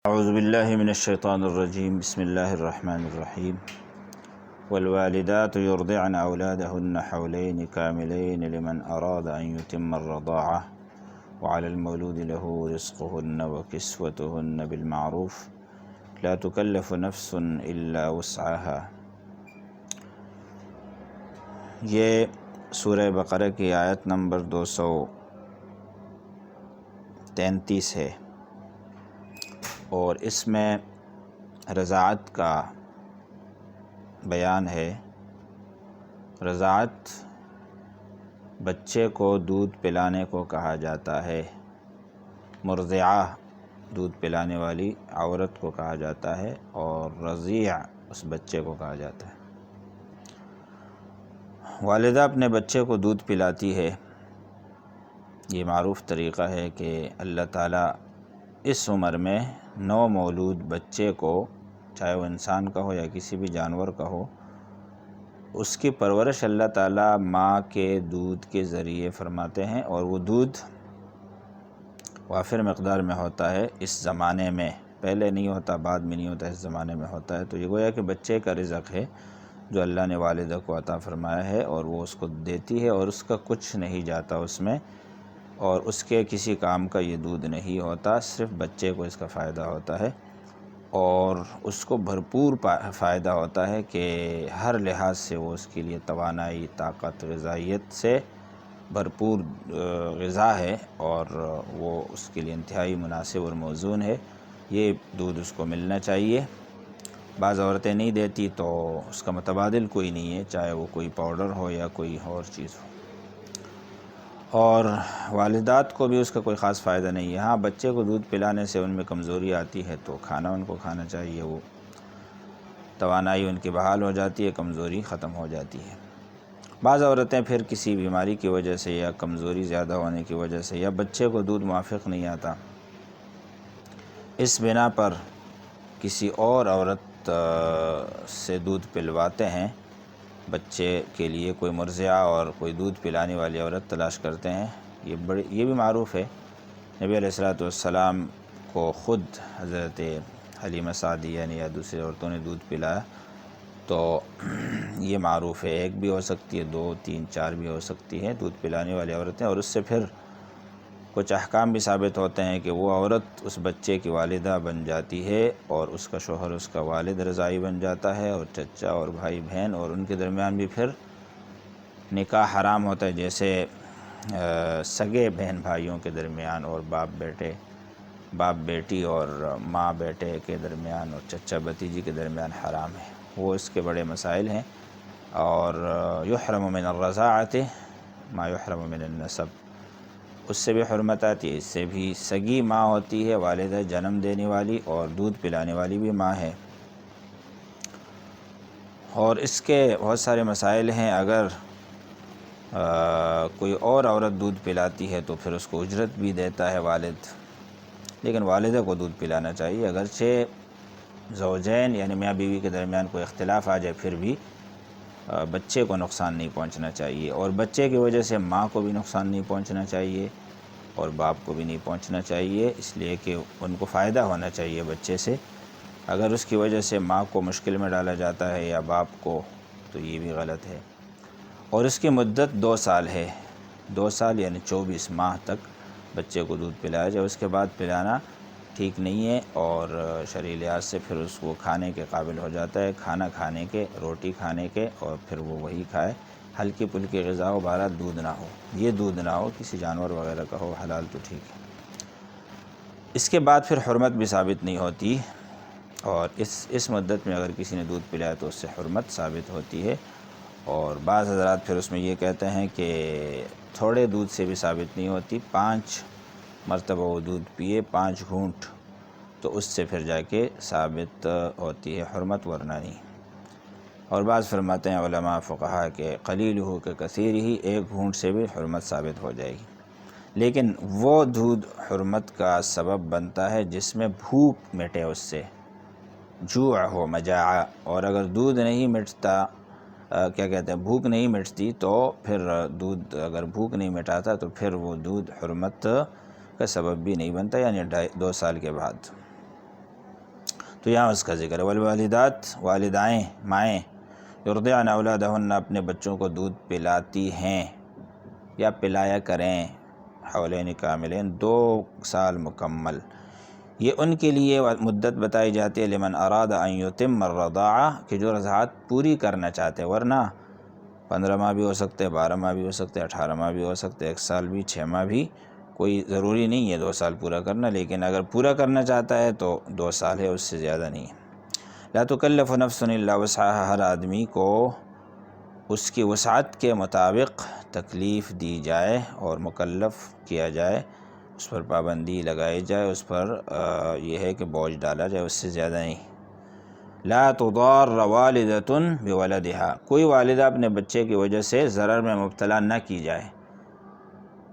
اعوذ باللہ من الشیطان الرجیم بسم اللہ الرحمن الرحیم والوالدات يرضعن اولادهن حولین کاملین لمن اراد ان يتم الرضاعة وعلى المولود له رزقهن وكسوتهن بالمعروف لا تكلف نفس الا وسعها۔ یہ سورہ بقرہ کی آیت نمبر 233 ہے، اور اس میں رضاعت کا بیان ہے۔ رضاعت بچے کو دودھ پلانے کو کہا جاتا ہے۔ مرضعہ دودھ پلانے والی عورت کو کہا جاتا ہے، اور رضیع اس بچے کو کہا جاتا ہے۔ والدہ اپنے بچے کو دودھ پلاتی ہے۔ یہ معروف طریقہ ہے کہ اللہ تعالیٰ اس عمر میں نو مولود بچے کو، چاہے وہ انسان کا ہو یا کسی بھی جانور کا ہو، اس کی پرورش اللہ تعالیٰ ماں کے دودھ کے ذریعے فرماتے ہیں، اور وہ دودھ وافر مقدار میں ہوتا ہے اس زمانے میں۔ پہلے نہیں ہوتا، بعد میں نہیں ہوتا، اس زمانے میں ہوتا ہے۔ تو یہ گویا کہ بچے کا رزق ہے جو اللہ نے والدہ کو عطا فرمایا ہے، اور وہ اس کو دیتی ہے، اور اس کا کچھ نہیں جاتا اس میں، اور اس کے کسی کام کا یہ دودھ نہیں ہوتا، صرف بچے کو اس کا فائدہ ہوتا ہے، اور اس کو بھرپور فائدہ ہوتا ہے کہ ہر لحاظ سے وہ اس کے لیے توانائی، طاقت، غذائیت سے بھرپور غذا ہے، اور وہ اس کے لیے انتہائی مناسب اور موزون ہے۔ یہ دودھ اس کو ملنا چاہیے۔ بعض عورتیں نہیں دیتی تو اس کا متبادل کوئی نہیں ہے، چاہے وہ کوئی پاؤڈر ہو یا کوئی اور چیز ہو، اور والدات کو بھی اس کا کوئی خاص فائدہ نہیں ہے۔ ہاں، بچے کو دودھ پلانے سے ان میں کمزوری آتی ہے، تو کھانا ان کو کھانا چاہیے، وہ توانائی ان کی بحال ہو جاتی ہے، کمزوری ختم ہو جاتی ہے۔ بعض عورتیں پھر کسی بیماری کی وجہ سے یا کمزوری زیادہ ہونے کی وجہ سے یا بچے کو دودھ موافق نہیں آتا، اس بنا پر کسی اور عورت سے دودھ پلواتے ہیں بچے کے لیے، کوئی مرضعہ اور کوئی دودھ پلانے والی عورت تلاش کرتے ہیں۔ یہ بھی معروف ہے۔ نبی علیہ السلام کو خود حضرت حلیمہ سعدیہ نے یا دوسری عورتوں نے دودھ پلایا، تو یہ معروف ہے۔ ایک بھی ہو سکتی ہے، 2، 3، 4 بھی ہو سکتی ہے دودھ پلانے والی عورتیں، اور اس سے پھر کچھ احکام بھی ثابت ہوتے ہیں کہ وہ عورت اس بچے کی والدہ بن جاتی ہے، اور اس کا شوہر اس کا والد رضاعی بن جاتا ہے، اور چچا اور بھائی بہن، اور ان کے درمیان بھی پھر نکاح حرام ہوتا ہے، جیسے سگے بہن بھائیوں کے درمیان، اور باپ بیٹی اور ماں بیٹے کے درمیان، اور چچا بھتیجی کے درمیان حرام ہے۔ وہ اس کے بڑے مسائل ہیں، اور یحرم من الرضاعۃ ما یحرم من النسب، اس سے بھی حرمت آتی ہے۔ اس سے بھی سگی ماں ہوتی ہے، والدہ جنم دینے والی، اور دودھ پلانے والی بھی ماں ہے، اور اس کے بہت سارے مسائل ہیں۔ اگر کوئی اور عورت دودھ پلاتی ہے تو پھر اس کو اجرت بھی دیتا ہے والد، لیکن والدہ کو دودھ پلانا چاہیے۔ اگرچہ زوجین یعنی میاں بیوی کے درمیان کوئی اختلاف آ جائے، پھر بھی بچے کو نقصان نہیں پہنچنا چاہیے، اور بچے کی وجہ سے ماں کو بھی نقصان نہیں پہنچنا چاہیے، اور باپ کو بھی نہیں پہنچنا چاہیے، اس لیے کہ ان کو فائدہ ہونا چاہیے بچے سے۔ اگر اس کی وجہ سے ماں کو مشکل میں ڈالا جاتا ہے یا باپ کو، تو یہ بھی غلط ہے۔ اور اس کی مدت 2 سال ہے، 2 سال یعنی 24 ماہ تک بچے کو دودھ پلایا جائے۔ اس کے بعد پلانا ٹھیک نہیں ہے، اور شرعی لحاظ سے پھر اس کو کھانے کے قابل ہو جاتا ہے، کھانا کھانے کے، روٹی کھانے کے، اور پھر وہ وہی کھائے۔ ہلکی پھلکی غذا ہو، بہرحال دودھ نہ ہو، یہ دودھ نہ ہو، کسی جانور وغیرہ کا ہو، حلال تو ٹھیک ہے۔ اس کے بعد پھر حرمت بھی ثابت نہیں ہوتی، اور اس مدت میں اگر کسی نے دودھ پلایا تو اس سے حرمت ثابت ہوتی ہے۔ اور بعض حضرات پھر اس میں یہ کہتے ہیں کہ تھوڑے دودھ سے بھی ثابت نہیں ہوتی، 5 مرتبہ وہ دودھ پیے، 5 گھونٹ، تو اس سے پھر جا کے ثابت ہوتی ہے حرمت، ورنہ نہیں۔ اور بعض فرماتے ہیں علماء فقہا کہ قلیل ہو کہ کثیر ہی، 1 گھونٹ سے بھی حرمت ثابت ہو جائے گی، لیکن وہ دودھ حرمت کا سبب بنتا ہے جس میں بھوک مٹے، اس سے جوع ہو، مجاعہ۔ اور اگر دودھ نہیں مٹتا، بھوک نہیں مٹتی، تو پھر دودھ اگر بھوک نہیں مٹاتا تو پھر وہ دودھ حرمت کا سبب بھی نہیں بنتا، یعنی 2 سال کے بعد۔ تو یہاں اس کا ذکر ہے۔ والوالدات، والدائیں، مائیں، یرضعن اولادہن، اپنے بچوں کو دودھ پلاتی ہیں یا پلایا کریں، حولین کاملین، 2 سال مکمل۔ یہ ان کے لیے مدت بتائی جاتی ہے لمن اراد ان یتم الرضاعہ، کہ جو رضاعت پوری کرنا چاہتے ہیں، ورنہ 15 ماہ بھی ہو سکتے، 12 ماہ بھی ہو سکتے، 18 ماہ بھی ہو سکتے، 1 سال بھی، 6 ماہ بھی، کوئی ضروری نہیں ہے 2 سال پورا کرنا، لیکن اگر پورا کرنا چاہتا ہے تو 2 سال ہے، اس سے زیادہ نہیں ہے۔ لا تکلف نفس الا وسعها، ہر آدمی کو اس کی وسعت کے مطابق تکلیف دی جائے اور مکلف کیا جائے، اس پر پابندی لگائی جائے، اس پر یہ ہے کہ بوجھ ڈالا جائے، اس سے زیادہ نہیں۔ لا تضار والدۃ بولدہا، کوئی والدہ اپنے بچے کی وجہ سے ضرر میں مبتلا نہ کی جائے،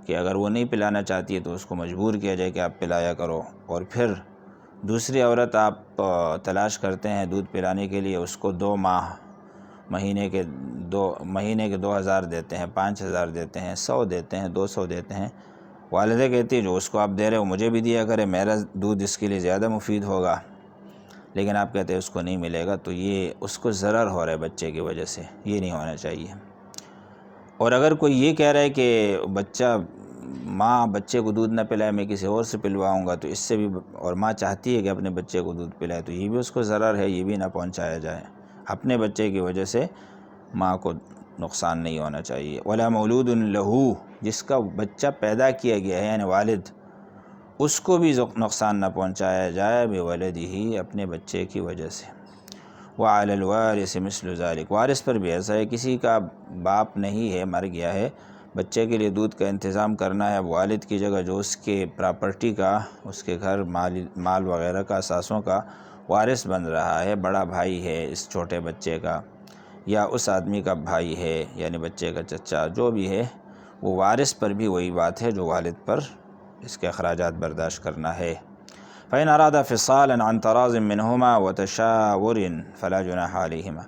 کہ اگر وہ نہیں پلانا چاہتی ہے تو اس کو مجبور کیا جائے کہ آپ پلایا کرو، اور پھر دوسری عورت آپ تلاش کرتے ہیں دودھ پلانے کے لیے، اس کو 2 ماہ، مہینے کے 2000 دیتے ہیں، 5000 دیتے ہیں، 100 دیتے ہیں، 200 دیتے ہیں، والدہ کہتی ہے جو اس کو آپ دے رہے ہو مجھے بھی دیا کرے، میرا دودھ اس کے لیے زیادہ مفید ہوگا، لیکن آپ کہتے ہیں اس کو نہیں ملے گا، تو یہ اس کو ضرر ہو رہا ہے بچے کی وجہ سے، یہ نہیں ہونا چاہیے۔ اور اگر کوئی یہ کہہ رہا ہے کہ ماں بچے کو دودھ نہ پلائے، میں کسی اور سے پلواؤں گا، تو اس سے بھی، اور ماں چاہتی ہے کہ اپنے بچے کو دودھ پلائے، تو یہ بھی اس کو ضرر ہے، یہ بھی نہ پہنچایا جائے، اپنے بچے کی وجہ سے ماں کو نقصان نہیں ہونا چاہیے۔ ولا مولود لہ، جس کا بچہ پیدا کیا گیا ہے یعنی والد، اس کو بھی نقصان نہ پہنچایا جائے بولدہ، اپنے بچے کی وجہ سے۔ وعلی الوارث مثل ذلک، وارث پر بھی ایسا ہے، کسی کا باپ نہیں ہے، مر گیا ہے، بچے کے لیے دودھ کا انتظام کرنا ہے، اب والد کی جگہ جو اس کے پراپرٹی کا، اس کے گھر مال وغیرہ کا، اثاثوں کا وارث بن رہا ہے، بڑا بھائی ہے اس چھوٹے بچے کا، یا اس آدمی کا بھائی ہے یعنی بچے کا چچا، جو بھی ہے، وہ وارث پر بھی وہی بات ہے جو والد پر اس کے اخراجات برداشت کرنا ہے۔ فإن أراد فصالا عن تراض منهما وتشاور فلا جناح عليهما،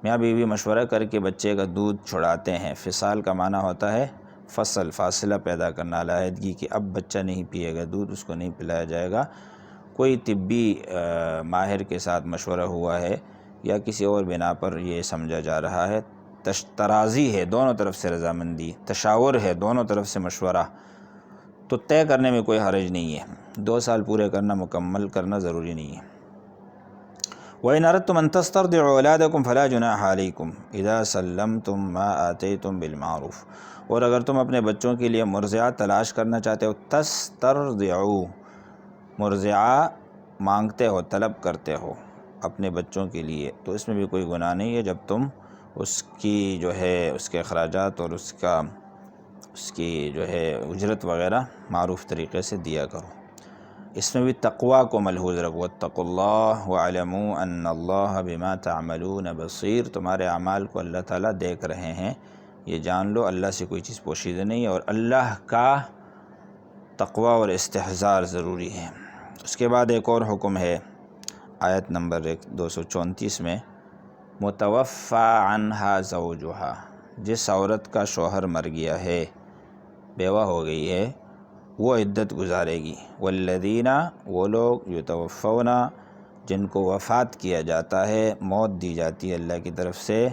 میاں بیوی مشورہ کر کے بچے کا دودھ چھڑاتے ہیں، فصال کا معنی ہوتا ہے فاصلہ پیدا کرنا، علیحدگی، کہ اب بچہ نہیں پیے گا دودھ، اس کو نہیں پلایا جائے گا، کوئی طبی ماہر کے ساتھ مشورہ ہوا ہے یا کسی اور بنا پر یہ سمجھا جا رہا ہے، تراضی ہے، دونوں طرف سے رضامندی، تشاور ہے، دونوں طرف سے مشورہ، تو طے کرنے میں کوئی حرج نہیں ہے، 2 سال پورے کرنا، مکمل کرنا ضروری نہیں ہے۔ وَإِنْ أَرَدْتُمْ أَنْ تَسْتَرْضِعُوا أَوْلَادَكُمْ فَلَا جُنَاحَ عَلَيْكُمْ إِذَا سَلَّمْتُمْ مَا آتَيْتُمْ بِالْمَعْرُوفِ، اور اگر تم اپنے بچوں کے لیے مرضعہ تلاش کرنا چاہتے ہو، تسترضعوا، مرضعہ مانگتے ہو، طلب کرتے ہو اپنے بچوں کے لیے، تو اس میں بھی کوئی گناہ نہیں ہے، جب تم اس کی جو ہے اس کے اخراجات اور اس کی جو ہے اجرت وغیرہ معروف طریقے سے دیا کرو۔ اس میں بھی تقوی کو ملحوظ رکھو، واتقوا اللہ واعلموا ان اللہ بما تعملون بصیر، تمہارے اعمال کو اللہ تعالیٰ دیکھ رہے ہیں، یہ جان لو اللہ سے کوئی چیز پوشیدہ نہیں ہے، اور اللہ کا تقوی اور استحضار ضروری ہے۔ اس کے بعد ایک اور حکم ہے آیت نمبر 234 میں، متوفی عنہا زوجہا، جس عورت کا شوہر مر گیا ہے، بیوہ ہو گئی ہے، وہ عدت گزارے گی، والذین، وہ لوگ، یتوفون، جن کو وفات کیا جاتا ہے، موت دی جاتی ہے اللہ کی طرف سے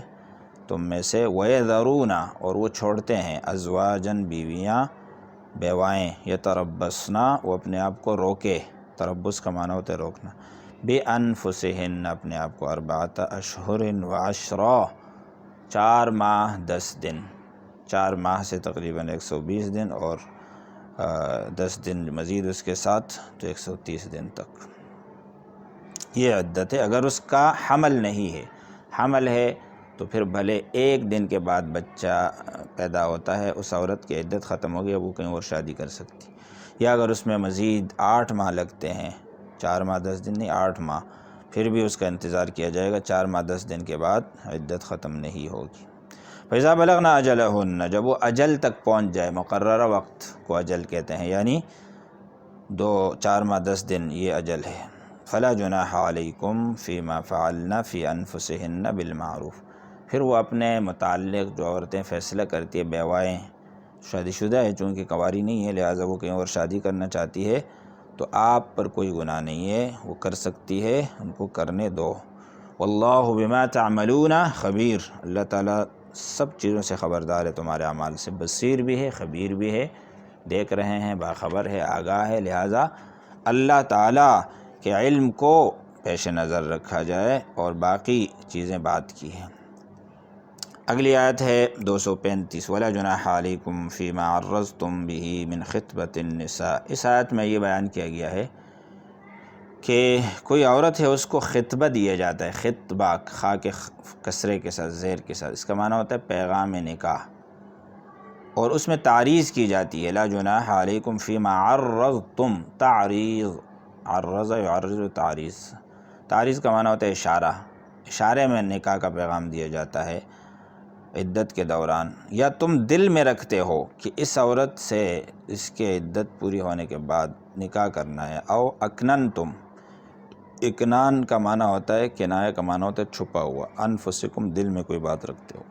تم میں سے، وَيَذَرُونَ، اور وہ چھوڑتے ہیں، ازواجاً، بیویاں، بیوائیں، یتربصن، وہ اپنے آپ کو روکے، تربص کا معنی ہوتا ہے روکنا، بِأَنفُسِهِنَّ، اپنے آپ کو، 4 اشہر وعشرا، 4 ماہ 10 دن، 4 ماہ سے تقریباً 120 دن، اور 10 دن مزید اس کے ساتھ تو 130 دن تک یہ عدت ہے۔ اگر اس کا حمل نہیں ہے، حمل ہے تو پھر بھلے 1 دن کے بعد بچہ پیدا ہوتا ہے، اس عورت کی عدت ختم ہو گئی، وہ کہیں اور شادی کر سکتی، یا اگر اس میں مزید 8 ماہ لگتے ہیں، 4 ماہ 10 دن نہیں، 8 ماہ، پھر بھی اس کا انتظار کیا جائے گا، 4 ماہ 10 دن کے بعد عدت ختم نہیں ہوگی۔ فَإِذَا بَلَغْنَا أَجَلَهُنَّ، جب وہ اجل تک پہنچ جائے، مقررہ وقت کو اجل کہتے ہیں، یعنی 4 ماہ 10 دن یہ اجل ہے، فَلَا جُنَاحَ عَلَيْكُمْ فِي مَا فَعَلْنَ فِي أَنفُسِهِنَّ بِالْمَعْرُوفِ، پھر وہ اپنے متعلق جو عورتیں فیصلہ کرتی ہے، بیوائیں، شادی شدہ ہے چونکہ کنواری نہیں ہے، لہٰذا وہ کہیں اور شادی کرنا چاہتی ہے، تو آپ پر کوئی گناہ نہیں ہے، وہ کر سکتی ہے، ان کو کرنے دو۔ واللہ بما تعملون خبیر، اللہ تعالیٰ سب چیزوں سے خبردار ہے، تمہارے اعمال سے بصیر بھی ہے، خبیر بھی ہے، دیکھ رہے ہیں، باخبر ہے، آگاہ ہے، لہٰذا اللہ تعالیٰ کے علم کو پیش نظر رکھا جائے اور باقی چیزیں بات کی ہیں۔ اگلی آیت ہے 235، وَلَا جُنَاحَ عَلَيْكُمْ فِي مَا عَرَّضْتُمْ بِهِ مِنْ خِطْبَةِ النِّسَاءِ۔ اس آیت میں یہ بیان کیا گیا ہے کہ کوئی عورت ہے اس کو خطبہ دیا جاتا ہے، خطبہ خا کے کسرے کے ساتھ، زیر کے ساتھ، اس کا معنی ہوتا ہے پیغام نکاح، اور اس میں تعریض کی جاتی ہے، لا جناح علیکم فیما عرضتم، تعریض، عرض یعرض تعریض، تعریض کا معنی ہوتا ہے اشارہ، اشارے میں نکاح کا پیغام دیا جاتا ہے عدت کے دوران، یا تم دل میں رکھتے ہو کہ اس عورت سے اس کے عدت پوری ہونے کے بعد نکاح کرنا ہے، او اکننتم، اکنان کا معنی ہوتا ہے، کنایہ کا معنی ہوتا ہے چھپا ہوا، انفسکم، دل میں کوئی بات رکھتے ہو،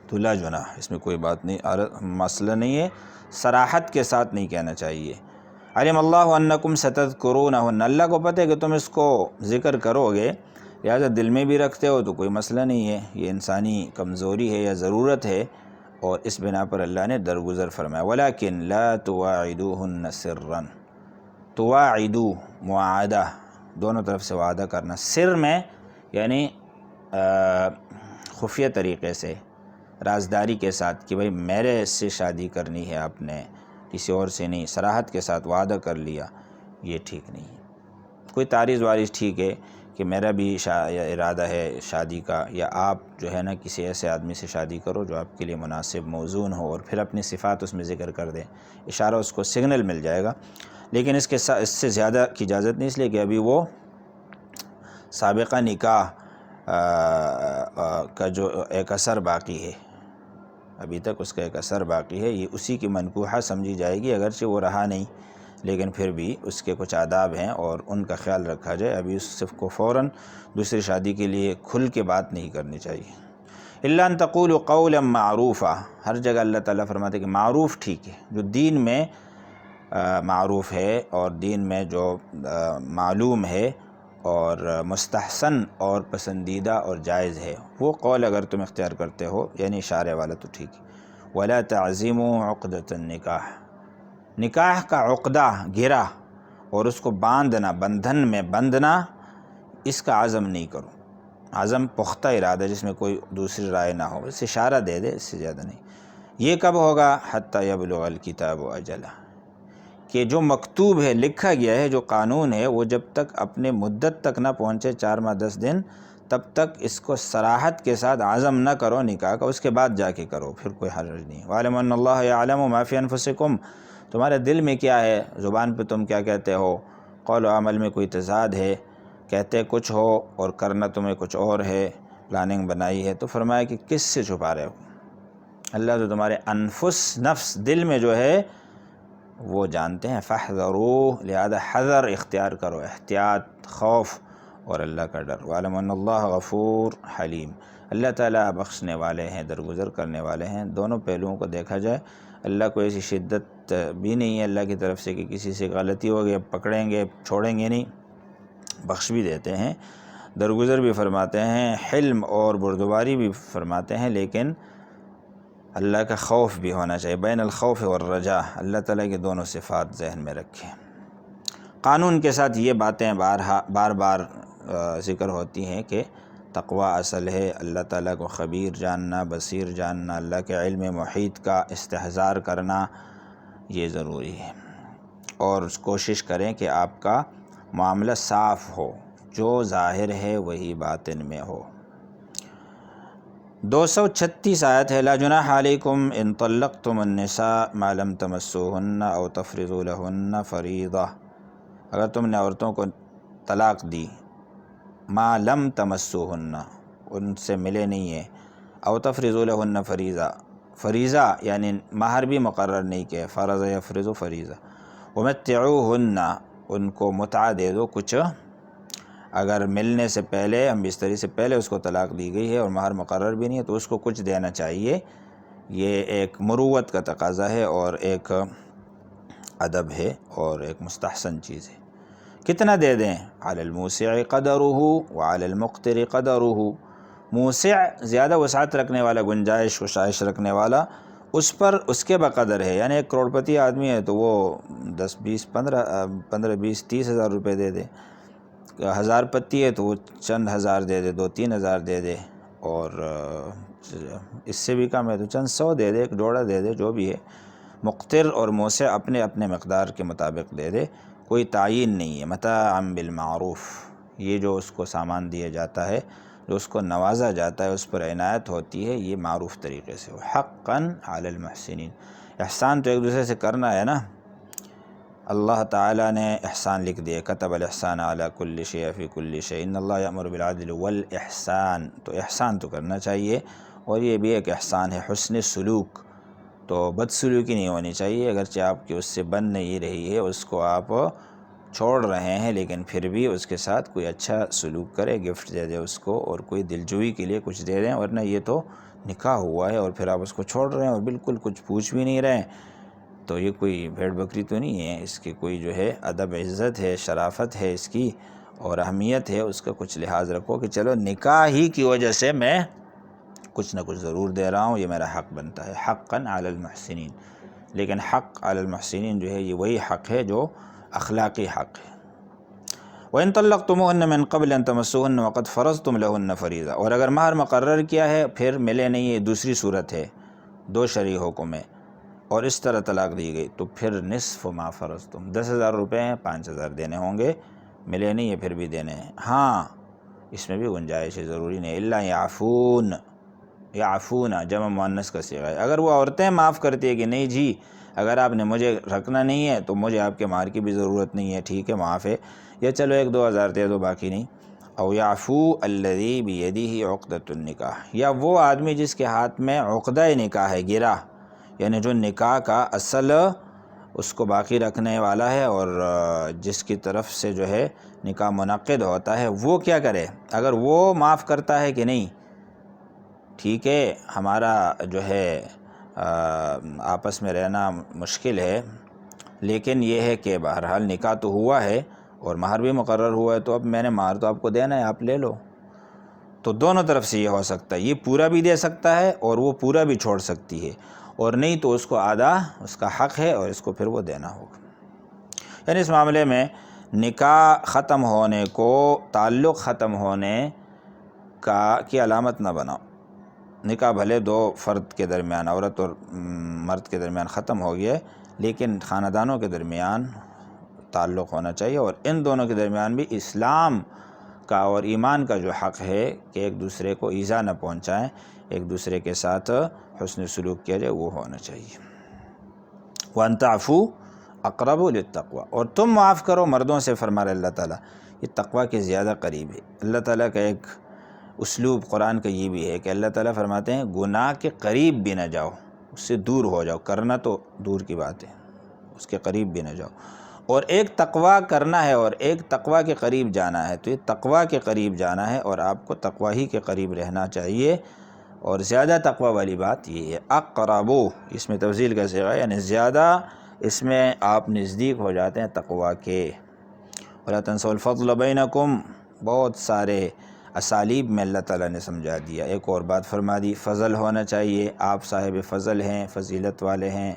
تو لا جناح، اس میں کوئی بات نہیں، مسئلہ نہیں ہے، صراحت کے ساتھ نہیں کہنا چاہیے۔ علم اللہ انکم ستذکرونہن، اللہ کو پتہ ہے کہ تم اس کو ذکر کرو گے، لہٰذا دل میں بھی رکھتے ہو تو کوئی مسئلہ نہیں ہے، یہ انسانی کمزوری ہے یا ضرورت ہے، اور اس بنا پر اللہ نے درگزر فرمایا، ولیکن لا تواعدوہن سرا، تواعدو، معاہدہ، دونوں طرف سے وعدہ کرنا، سر میں یعنی خفیہ طریقے سے، رازداری کے ساتھ کہ بھئی میرے سے شادی کرنی ہے آپ نے، کسی اور سے نہیں، صراحت کے ساتھ وعدہ کر لیا، یہ ٹھیک نہیں ہے۔ کوئی تعریض وارض ٹھیک ہے کہ میرا بھی ارادہ ہے شادی کا، یا آپ جو ہے نا کسی ایسے آدمی سے شادی کرو جو آپ کے لیے مناسب، موزون ہو، اور پھر اپنی صفات اس میں ذکر کر دیں، اشارہ اس کو سگنل مل جائے گا، لیکن اس سے زیادہ کی اجازت نہیں، اس لیے کہ ابھی وہ سابقہ نکاح کا جو ایک اثر باقی ہے، ابھی تک اس کا ایک اثر باقی ہے، یہ اسی کی منکوحہ سمجھی جائے گی، اگرچہ وہ رہا نہیں، لیکن پھر بھی اس کے کچھ آداب ہیں اور ان کا خیال رکھا جائے، ابھی اس کو فوراً دوسری شادی کے لیے کھل کے بات نہیں کرنی چاہیے۔ الا ان تقولوا قولا معروفا، ہر جگہ اللہ تعالیٰ فرماتے ہیں کہ معروف ٹھیک ہے، جو دین میں معروف ہے اور دین میں جو معلوم ہے اور مستحسن اور پسندیدہ اور جائز ہے، وہ قول اگر تم اختیار کرتے ہو، یعنی اشارے والا، تو ٹھیک ہے۔ ولا تعزموا عقدۃ النکاح، نکاح کا عقدہ، گرہ، اور اس کو باندھنا، بندھن میں بندھنا، اس کا عزم نہیں کرو، عزم پختہ ارادہ جس میں کوئی دوسری رائے نہ ہو، اس اشارہ دے دے، اس سے زیادہ نہیں۔ یہ کب ہوگا؟ حتی یبلغ الکتاب اجلہ، کہ جو مکتوب ہے، لکھا گیا ہے، جو قانون ہے، وہ جب تک اپنے مدت تک نہ پہنچے، 4 ماہ 10 دن، تب تک اس کو صراحت کے ساتھ عزم نہ کرو نکاح کا، اس کے بعد جا کے کرو، پھر کوئی حرج نہیں۔ وَاعْلَمُوا أَنَّ اللَّهَ يَعْلَمُ مَا فِي أَنفُسِكُمْ، تمہارے دل میں کیا ہے، زبان پہ تم کیا کہتے ہو، قول و عمل میں کوئی تضاد ہے، کہتے کچھ ہو اور کرنا تمہیں کچھ اور ہے، پلاننگ بنائی ہے، تو فرمایا کہ کس سے چھپا رہے ہو؟ اللہ تو تمہارے انفس، نفس، دل میں جو ہے وہ جانتے ہیں، فاحذروہ، لہذا حذر اختیار کرو، احتیاط، خوف اور اللہ کا ڈر۔ وَاعْلَمُوا أَنَّ اللَّهَ غَفُورٌ حَلِيمٌ، اللہ تعالیٰ بخشنے والے ہیں، درگزر کرنے والے ہیں۔ دونوں پہلوؤں کو دیکھا جائے، اللہ کو ایسی شدت بھی نہیں ہے اللہ کی طرف سے کہ کسی سے غلطی ہو گئی پکڑیں گے، چھوڑیں گے نہیں، بخش بھی دیتے ہیں، درگزر بھی فرماتے ہیں، حلم اور بردباری بھی فرماتے ہیں، لیکن اللہ کا خوف بھی ہونا چاہیے، بین الخوف والرجاء، اللہ تعالیٰ کی دونوں صفات ذہن میں رکھیں۔ قانون کے ساتھ یہ باتیں بار بار ذکر ہوتی ہیں کہ تقوی اصل ہے، اللہ تعالیٰ کو خبیر جاننا، بصیر جاننا، اللہ کے علم محیط کا استحضار کرنا، یہ ضروری ہے، اور کوشش کریں کہ آپ کا معاملہ صاف ہو، جو ظاہر ہے وہی باطن میں ہو۔ 236 آیت ہے، لا جناح علیکم ان طلقتم النساء ما لم تمسوهن او تفرضوا لهن فریضہ، اگر تم نے عورتوں کو طلاق دی، ما لم تمسوهن، ان سے ملے نہیں ہیں، او تفرضوا لهن فریضہ، فریضہ یعنی مہر بھی مقرر نہیں کیا، فرض یفرض فریضہ، ومتعوهن، ان کو متعہ دے دو کچھ، اگر ملنے سے پہلے، ہم بستری سے پہلے اس کو طلاق دی گئی ہے اور مہر مقرر بھی نہیں ہے، تو اس کو کچھ دینا چاہیے، یہ ایک مروت کا تقاضا ہے اور ایک ادب ہے اور ایک مستحسن چیز ہے۔ کتنا دے دیں؟ علی الموسع قدرہ وعلی المقتر قدرہ، موسع زیادہ وسعت رکھنے والا، گنجائش وشائش رکھنے والا، اس پر اس کے بقدر ہے، یعنی ایک کروڑ پتی آدمی ہے تو وہ 10 20 15 20 30 ہزار روپے دے دے، 1000 پتی ہے تو وہ چند ہزار دے دے، 2-3 ہزار دے دے، اور اس سے بھی کم ہے تو چند 100 دے دے، ایک جوڑا دے دے، جو بھی ہے۔ مقتر اور موسع اپنے اپنے مقدار کے مطابق دے دے، کوئی تعین نہیں ہے۔ متاعا بالمعروف، یہ جو اس کو سامان دیا جاتا ہے، جو اس کو نوازا جاتا ہے، اس پر عنایت ہوتی ہے، یہ معروف طریقے سے ہو۔ حقا علی المحسنین، احسان تو ایک دوسرے سے کرنا ہے نا۔ اللہ تعالیٰ نے احسان لکھ دیا، کتب الاحسان علی کل شیء فی کل شیء ان اللہ یأمر بالعدل والاحسان، تو احسان تو کرنا چاہیے، اور یہ بھی ایک احسان ہے، حسن سلوک، تو بدسلوکی نہیں ہونی چاہیے، اگرچہ آپ کی اس سے بن نہیں رہی ہے، اس کو آپ چھوڑ رہے ہیں، لیکن پھر بھی اس کے ساتھ کوئی اچھا سلوک کرے، گفٹ دے دے اس کو، اور کوئی دلجوئی کے لیے کچھ دے دیں، ورنہ یہ تو نکاح ہوا ہے اور پھر آپ اس کو چھوڑ رہے ہیں اور بالکل کچھ پوچھ بھی نہیں رہے ہیں، تو یہ کوئی بھیڑ بکری تو نہیں ہے، اس کی کوئی جو ہے ادب عزت ہے، شرافت ہے اس کی، اور اہمیت ہے، اس کا کچھ لحاظ رکھو کہ چلو نکاح ہی کی وجہ سے میں کچھ نہ کچھ ضرور دے رہا ہوں، یہ میرا حق بنتا ہے۔ حقا علی المحسنین، لیکن حق علی المحسنین جو ہے یہ وہی حق ہے جو اخلاقی حق ہے۔ وَإِن طَلَّقْتُمُوهُنَّ مِن قَبْلِ أَن تَمَسُّوهُنَّ وَقَدْ فَرَضْتُمْ لَهُنَّ فَرِيضَةً، اور اگر مہر مقرر کیا ہے پھر ملے نہیں، یہ دوسری صورت ہے، دو شرعی حکم ہے، اور اس طرح طلاق دی گئی، تو پھر نصف ما فرضتم، 10,000 روپے ہیں، 5,000 دینے ہوں گے، ملے نہیں ہے پھر بھی دینے ہیں۔ ہاں اس میں بھی گنجائش ہے، ضروری نہیں، الا یعفون، یعفون جمع مؤنث کا صیغہ ہے، اگر وہ عورتیں معاف کرتی ہے کہ نہیں جی اگر آپ نے مجھے رکھنا نہیں ہے تو مجھے آپ کے مہر کی بھی ضرورت نہیں ہے، ٹھیک ہے معاف ہے، یا چلو 1-2 ہزار دے دو باقی نہیں۔ او یعفو الذی بیدہ عقدۃ النکاح، یا وہ آدمی جس کے ہاتھ میں عقدہ نکاح ہے، گرہ، یعنی جو نکاح کا اصل اس کو باقی رکھنے والا ہے، اور جس کی طرف سے جو ہے نکاح منعقد ہوتا ہے، وہ کیا کرے؟ اگر وہ معاف کرتا ہے کہ نہیں ٹھیک ہے ہمارا جو ہے آپس میں رہنا مشکل ہے، لیکن یہ ہے کہ بہرحال نکاح تو ہوا ہے اور مہر بھی مقرر ہوا ہے، تو اب میں نے مہر تو آپ کو دینا ہے، آپ لے لو، تو دونوں طرف سے یہ ہو سکتا ہے، یہ پورا بھی دے سکتا ہے اور وہ پورا بھی چھوڑ سکتی ہے، اور نہیں تو اس کو آدھا اس کا حق ہے اور اس کو پھر وہ دینا ہوگا۔ یعنی اس معاملے میں نکاح ختم ہونے کو تعلق ختم ہونے کی علامت نہ بناؤ۔ نکاح بھلے 2 فرد کے درمیان، عورت اور مرد کے درمیان ختم ہو گیا، لیکن خاندانوں کے درمیان تعلق ہونا چاہیے، اور ان دونوں کے درمیان بھی اسلام کا اور ایمان کا جو حق ہے کہ ایک دوسرے کو ایذا نہ پہنچائیں، ایک دوسرے کے ساتھ حسن سلوک کیا جائے، وہ ہونا چاہیے۔ وَأَن تَعْفُوا اقرب للتقوی، اور تم معاف کرو مردوں سے، فرما رہے اللہ تعالیٰ، یہ تقوی کے زیادہ قریب ہے۔ اللہ تعالیٰ کا ایک اسلوب قرآن کا یہ بھی ہے کہ اللہ تعالیٰ فرماتے ہیں گناہ کے قریب بھی نہ جاؤ، اس سے دور ہو جاؤ، کرنا تو دور کی بات ہے، اس کے قریب بھی نہ جاؤ، اور ایک تقوی کرنا ہے اور ایک تقوی کے قریب جانا ہے، تو یہ تقوی کے قریب جانا ہے، اور آپ کو تقوی ہی کے قریب رہنا چاہیے، اور زیادہ تقوی والی بات یہ ہے۔ اقربو اس میں تفضیل کا صیغہ ہے، یعنی زیادہ اس میں آپ نزدیک ہو جاتے ہیں تقوی کے۔ وَلَا تَنْسَوْا الْفَضْلَ بَيْنَكُمْ، بہت سارے اسالیب میں اللہ تعالیٰ نے سمجھا دیا۔ ایک اور بات فرما دی، فضل ہونا چاہیے، آپ صاحب فضل ہیں، فضیلت والے ہیں،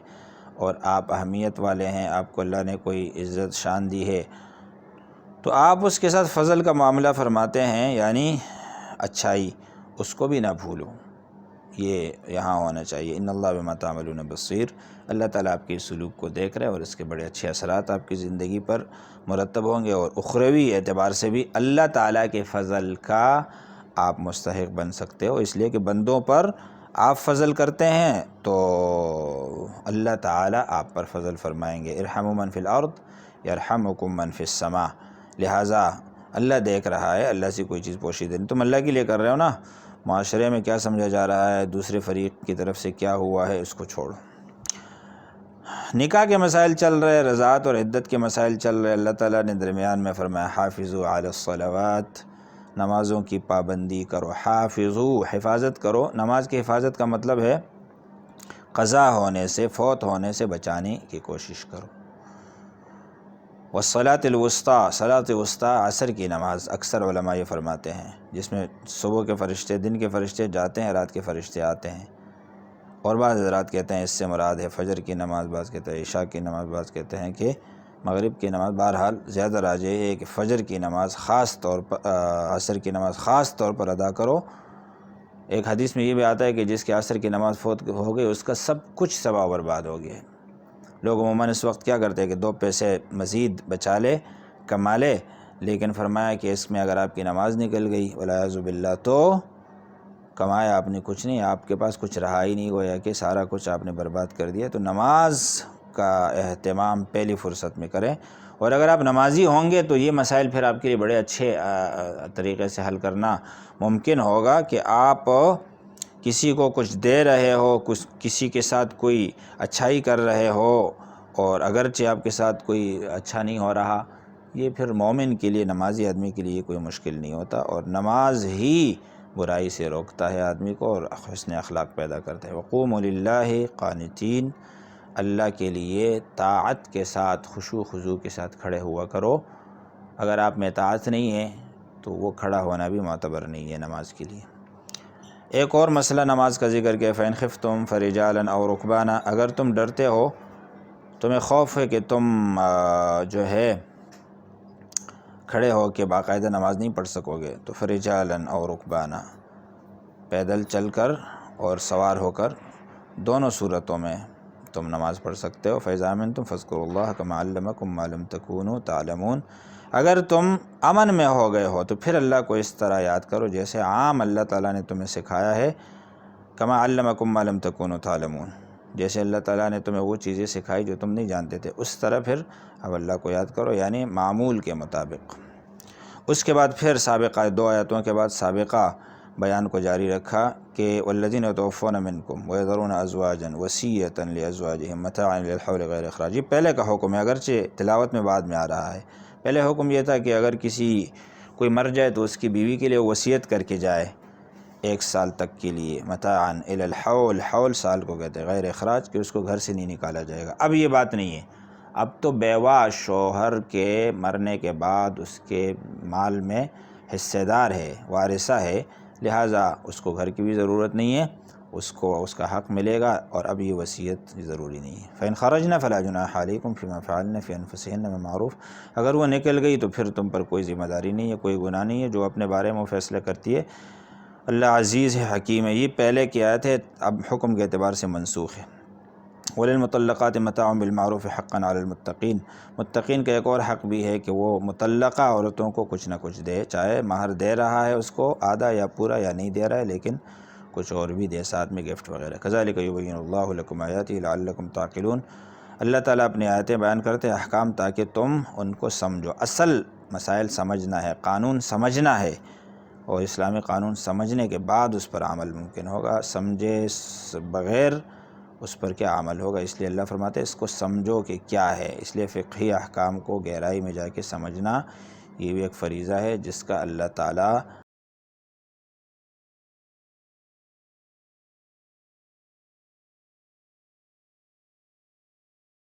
اور آپ اہمیت والے ہیں، آپ کو اللہ نے کوئی عزت شان دی ہے، تو آپ اس کے ساتھ فضل کا معاملہ فرماتے ہیں، یعنی اچھائی، اس کو بھی نہ بھولو، یہ یہاں ہونا چاہیے۔ ان اللہ بما تعملون بصیر، اللہ تعالیٰ آپ کے سلوک کو دیکھ رہے ہیں، اور اس کے بڑے اچھے اثرات آپ کی زندگی پر مرتب ہوں گے، اور اخروی اعتبار سے بھی اللہ تعالیٰ کے فضل کا آپ مستحق بن سکتے ہو، اس لیے کہ بندوں پر آپ فضل کرتے ہیں تو اللہ تعالیٰ آپ پر فضل فرمائیں گے۔ ارحموا من فی الارض یرحمکم من فی السماء، لہٰذا اللہ دیکھ رہا ہے، اللہ سے کوئی چیز پوشیدہ نہیں، تم اللہ کے لیے کر رہے ہو نا، معاشرے میں کیا سمجھا جا رہا ہے، دوسرے فریق کی طرف سے کیا ہوا ہے، اس کو چھوڑو۔ نکاح کے مسائل چل رہے، رضاعت اور عدت کے مسائل چل رہے، اللہ تعالیٰ نے درمیان میں فرمایا حافظوا علی الصلوات، نمازوں کی پابندی کرو، حافظوا حفاظت کرو، نماز کی حفاظت کا مطلب ہے قضا ہونے سے، فوت ہونے سے بچانے کی کوشش کرو۔ والصلاۃ الوسطیٰ، صلاۃ وسطیٰ عصر کی نماز، اکثر علماء یہ فرماتے ہیں، جس میں صبح کے فرشتے، دن کے فرشتے جاتے ہیں، رات کے فرشتے آتے ہیں۔ اور بعض حضرات کہتے ہیں اس سے مراد ہے فجر کی نماز، بعض کہتے ہیں عشاء کی نماز، بعض کہتے ہیں کہ مغرب کی نماز۔ بہرحال زیادہ راجح ہے کہ فجر کی نماز خاص طور پر، عصر کی نماز خاص طور پر ادا کرو۔ ایک حدیث میں یہ بھی آتا ہے کہ جس کے عصر کی نماز فوت ہو گئی اس کا سب کچھ ثواب برباد ہو گیا ہے۔ لوگ عموماً اس وقت کیا کرتے ہیں کہ 2 پیسے مزید بچا لے، کما لے، لیکن فرمایا کہ اس میں اگر آپ کی نماز نکل گئی والعیاذ باللہ تو کمایا آپ نے کچھ نہیں، آپ کے پاس کچھ رہا ہی نہیں، گویا کہ سارا کچھ آپ نے برباد کر دیا۔ تو نماز کا اہتمام پہلی فرصت میں کریں، اور اگر آپ نمازی ہوں گے تو یہ مسائل پھر آپ کے لیے بڑے اچھے طریقے سے حل کرنا ممکن ہوگا کہ آپ کسی کو کچھ دے رہے ہو، کسی کے ساتھ کوئی اچھائی کر رہے ہو، اور اگرچہ آپ کے ساتھ کوئی اچھا نہیں ہو رہا، یہ پھر مومن کے لیے، نمازی آدمی کے لیے یہ کوئی مشکل نہیں ہوتا، اور نماز ہی برائی سے روکتا ہے آدمی کو اور حسن اخلاق پیدا کرتا ہے۔ وقوموا للہ قانتین، اللہ کے لیے طاعت کے ساتھ، خشوع خضوع کے ساتھ کھڑے ہوا کرو۔ اگر آپ میں طاعت نہیں ہے تو وہ کھڑا ہونا بھی معتبر نہیں ہے نماز کے لیے۔ ایک اور مسئلہ نماز کا ذکر کیا، فَإِنْ خِفْتُمْ فَرِجَالًا أَوْ رُكْبَانًا، اگر تم ڈرتے ہو، تمہیں خوف ہے کہ تم جو ہے کھڑے ہو کے باقاعدہ نماز نہیں پڑھ سکو گے، تو فَرِجَالًا أَوْ رُكْبَانًا، پیدل چل کر اور سوار ہو کر، دونوں صورتوں میں تم نماز پڑھ سکتے ہو۔ فَإِذَا أَمِنْتُمْ فاذكروا اللَّهَ كَمَا عَلَّمَكُم مَّا لَمْ تَكُونُوا تَعْلَمُونَ، اگر تم امن میں ہو گئے ہو تو پھر اللہ کو اس طرح یاد کرو جیسے عام اللہ تعالیٰ نے تمہیں سکھایا ہے، كَمَا عَلَّمَكُم مَّا لَمْ تَكُونُوا تَعْلَمُونَ، جیسے اللہ تعالیٰ نے تمہیں وہ چیزیں سکھائی جو تم نہیں جانتے تھے، اس طرح پھر اب اللہ کو یاد کرو، یعنی معمول کے مطابق۔ اس کے بعد پھر سابقہ 2 آیتوں کے بعد سابقہ بیان کو جاری رکھا کہ والذین یتوفون منکم ویذرون ازواجا وصیۃ لازواجہم متاعا الی الحول غیر اخراج، یہ پہلے کا حکم ہے، اگرچہ تلاوت میں بعد میں آ رہا ہے۔ پہلے حکم یہ تھا کہ اگر کوئی مر جائے تو اس کی بیوی کے لیے وصیت کر کے جائے 1 سال تک کے لیے، متاعا الی الحول، حول سال کو کہتے ہیں، غیر اخراج، کہ اس کو گھر سے نہیں نکالا جائے گا۔ اب یہ بات نہیں ہے، اب تو بیوہ شوہر کے مرنے کے بعد اس کے مال میں حصے دار ہے، وارثہ ہے، لہٰذا اس کو گھر کی بھی ضرورت نہیں ہے، اس کو اس کا حق ملے گا، اور اب یہ وصیت ضروری نہیں ہے۔ فَإِنْ خَرَجْنَ فَلَا جُنَاحَ عَلَيْكُمْ فِيمَا فَعَلْنَ فِي أَنفُسِهِنَّ مِن مَّعْرُوفٍ، اگر وہ نکل گئی تو پھر تم پر کوئی ذمہ داری نہیں ہے، کوئی گناہ نہیں ہے، جو اپنے بارے میں فیصلہ کرتی ہے۔ اللہ عزیز ہے، حکیم ہے۔ یہ پہلے کی آیت ہے، اب حکم کے اعتبار سے منسوخ ہے۔ وَلِلْمُطَلَّقَاتِ مَتَاعٌ بِالْمَعْرُوفِ حَقًّا عَلَى الْمُتَّقِينَ، متقین کا ایک اور حق بھی ہے کہ وہ مطلقہ عورتوں کو کچھ نہ کچھ دے، چاہے مہر دے رہا ہے اس کو آدھا یا پورا، یا نہیں دے رہا ہے لیکن کچھ اور بھی دے ساتھ میں، گفٹ وغیرہ۔ كَذَلِكَ يُبَيِّنُ اللَّهُ لَكُمْ آيَاتِهِ لَعَلَّكُمْ تَعْقِلُونَ، اللہ تعالیٰ اپنی آیتیں بیان کرتے ہیں، احکام، تاکہ تم ان کو سمجھو۔ اصل مسائل سمجھنا ہے، قانون سمجھنا ہے، اور اسلامی قانون سمجھنے کے بعد اس پر عمل ممکن ہوگا، سمجھے بغیر اس پر کیا عمل ہوگا؟ اس لیے اللہ فرماتے ہیں اس کو سمجھو کہ کیا ہے۔ اس لیے فقہی احکام کو گہرائی میں جا کے سمجھنا یہ بھی ایک فریضہ ہے جس کا اللہ تعالیٰ